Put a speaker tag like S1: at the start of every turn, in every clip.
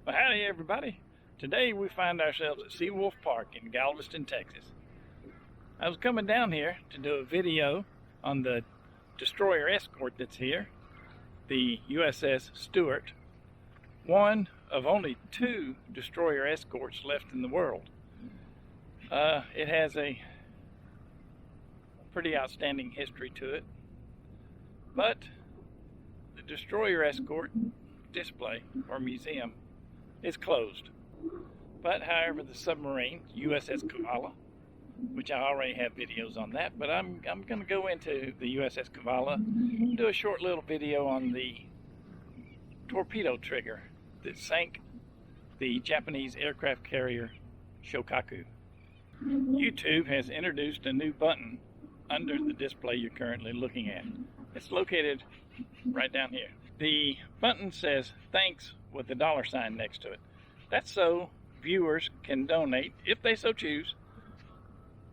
S1: Well, howdy everybody. Today we find ourselves at Seawolf Park in Galveston, Texas. I was coming down here to do a video on the destroyer escort that's here, the USS Stuart, one of only 2 destroyer escorts left in the world. It has a pretty outstanding history to it, but the destroyer escort display or museum is closed. But however, the submarine USS Cavalla, which I already have videos on that, but I'm going to go into the USS Cavalla and do a short little video on the torpedo trigger that sank the Japanese aircraft carrier Shokaku. YouTube has introduced a new button under the display you're currently looking at. It's located right down here. The button says thanks with the $sign next to it. That's so viewers can donate, if they so choose,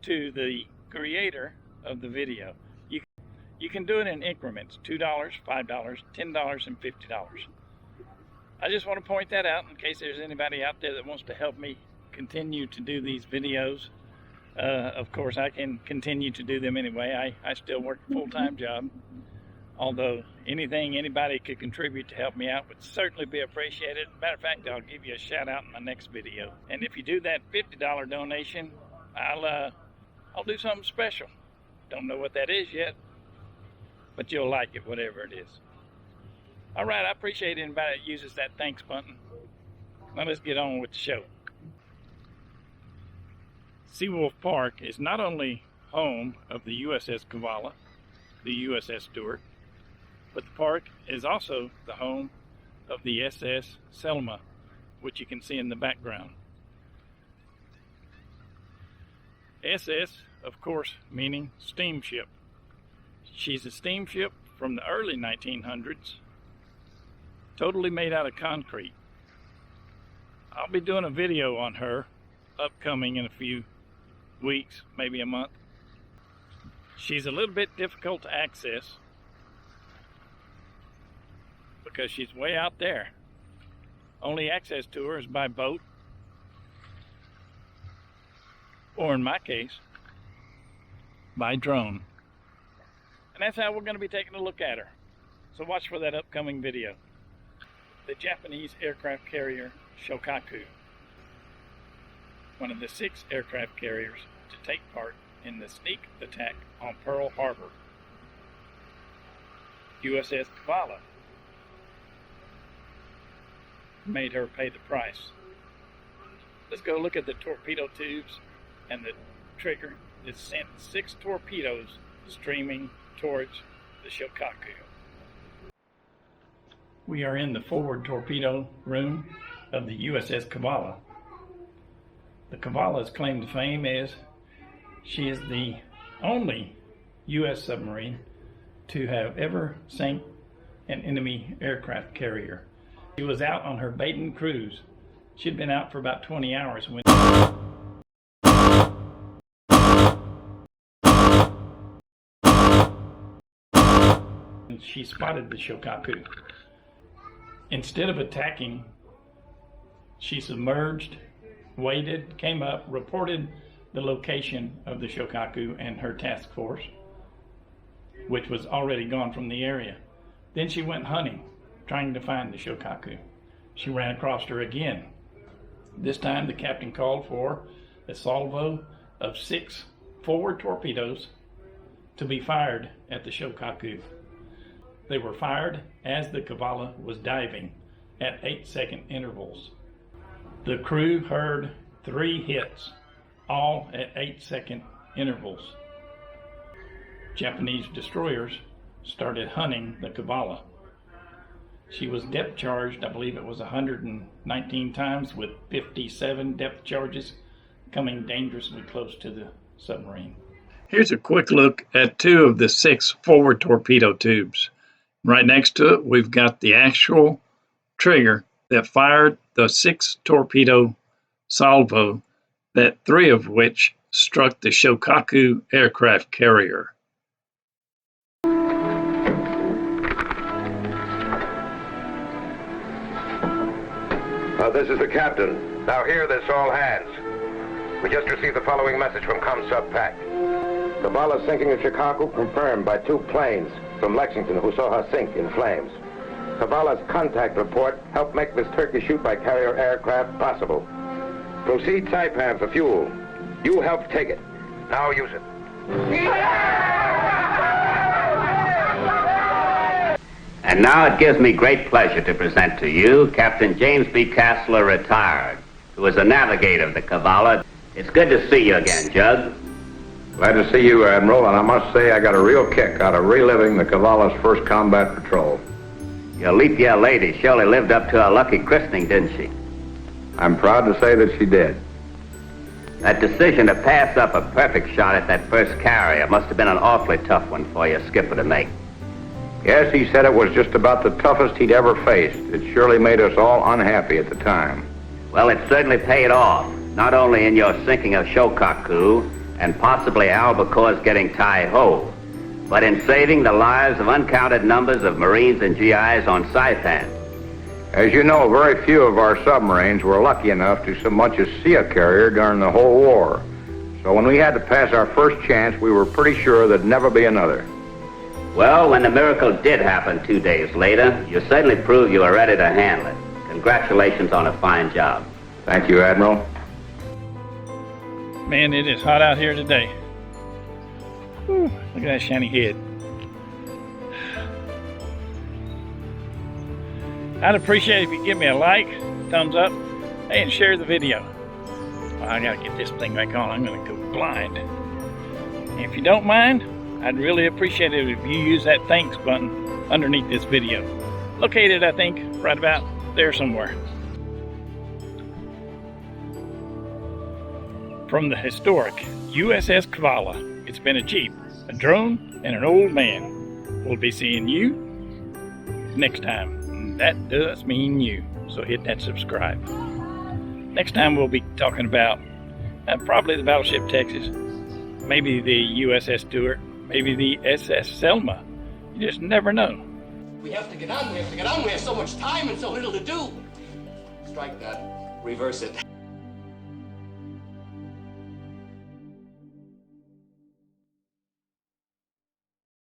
S1: to the creator of the video. You can do it in increments, $2, $5, $10, and $50. I just want to point that out in case there's anybody out there that wants to help me continue to do these videos. Of course, I can continue to do them anyway. I still work a full-time job. Although anything anybody could contribute to help me out would certainly be appreciated. Matter of fact, I'll give you a shout out in my next video. And if you do that $50 donation, I'll do something special. Don't know what that is yet, but you'll like it, whatever it is. All right, I appreciate anybody that uses that thanks button. Now let's get on with the show. Seawolf Park is not only home of the USS Cavalla, the USS Stuart, but the park is also the home of the SS Selma, which you can see in the background. SS, of course, meaning steamship. She's a steamship from the early 1900s, totally made out of concrete. I'll be doing a video on her upcoming in a few weeks, maybe a month. She's a little bit difficult to access because she's way out there. Only access to her is by boat, or in my case, by drone. And that's how we're going to be taking a look at her. So watch for that upcoming video. The Japanese aircraft carrier Shokaku, one of the 6 aircraft carriers to take part in the sneak attack on Pearl Harbor. USS Cavalla made her pay the price. Let's go look at the torpedo tubes and the trigger that sent 6 torpedoes streaming towards the Shokaku. We are in the forward torpedo room of the USS Cavalla. The Cavalla's claim to fame is she is the only U.S. submarine to have ever sank an enemy aircraft carrier. She was out on her maiden cruise. She'd been out for about 20 hours when she spotted the Shokaku. Instead of attacking, she submerged, waited, came up, reported the location of the Shokaku and her task force, which was already gone from the area. Then she went hunting, trying to find the Shokaku. She ran across her again. This time the captain called for a salvo of 6 forward torpedoes to be fired at the Shokaku. They were fired as the Cavalla was diving at 8-second intervals. The crew heard 3 hits, all at 8-second intervals. Japanese destroyers started hunting the Cavalla. She was depth charged, I believe it was 119 times, with 57 depth charges, coming dangerously close to the submarine. Here's a quick look at 2 of the 6 forward torpedo tubes. Right next to it, we've got the actual trigger that fired the 6 torpedo salvo, that 3 of which struck the Shokaku aircraft carrier.
S2: This is the captain. Now hear this, all hands. We just received the following message from ComSub PAC. Cavalla sinking of Shokaku confirmed by 2 planes from Lexington who saw her sink in flames. Cavalla's contact report helped make this Turkish shoot-by-carrier aircraft possible. Proceed Saipan for fuel. You helped take it. Now use it.
S3: And now it gives me great pleasure to present to you Captain James B. Castler, retired, who is a navigator of the Cavalla. It's good to see you again, Jug.
S4: Glad to see you, Admiral, and I must say I got a real kick out of reliving the Cavalla's first combat patrol.
S3: Your leap year lady surely lived up to her lucky christening, didn't she?
S4: I'm proud to say that she did.
S3: That decision to pass up a perfect shot at that first carrier must have been an awfully tough one for your skipper to make.
S4: Yes, he said it was just about the toughest he'd ever faced. It surely made us all unhappy at the time.
S3: Well, it certainly paid off, not only in your sinking of Shokaku and possibly Albacore's getting Tai-Ho, but in saving the lives of uncounted numbers of Marines and GIs on Saipan.
S4: As you know, very few of our submarines were lucky enough to so much as see a carrier during the whole war. So when we had to pass our first chance, we were pretty sure there'd never be another.
S3: Well, when the miracle did happen 2 days later, you certainly proved you were ready to handle it. Congratulations on a fine job.
S4: Thank you, Admiral.
S1: Man, it is hot out here today. Whew, look at that shiny head. I'd appreciate it if you give me a like, thumbs up, and share the video. Well, I gotta get this thing back on. I'm gonna go blind. And if you don't mind, I'd really appreciate it if you use that thanks button underneath this video. Located, I think, right about there somewhere. From the historic USS Cavalla, it's been a Jeep, a drone, and an old man. We'll be seeing you next time. That does mean you, so hit that subscribe. Next time we'll be talking about probably the battleship Texas, maybe the USS Stewart, maybe the SS Selma. You just never know.
S5: We have to get on, we have to get on. We have so much time and so little to do. Strike that. Reverse it.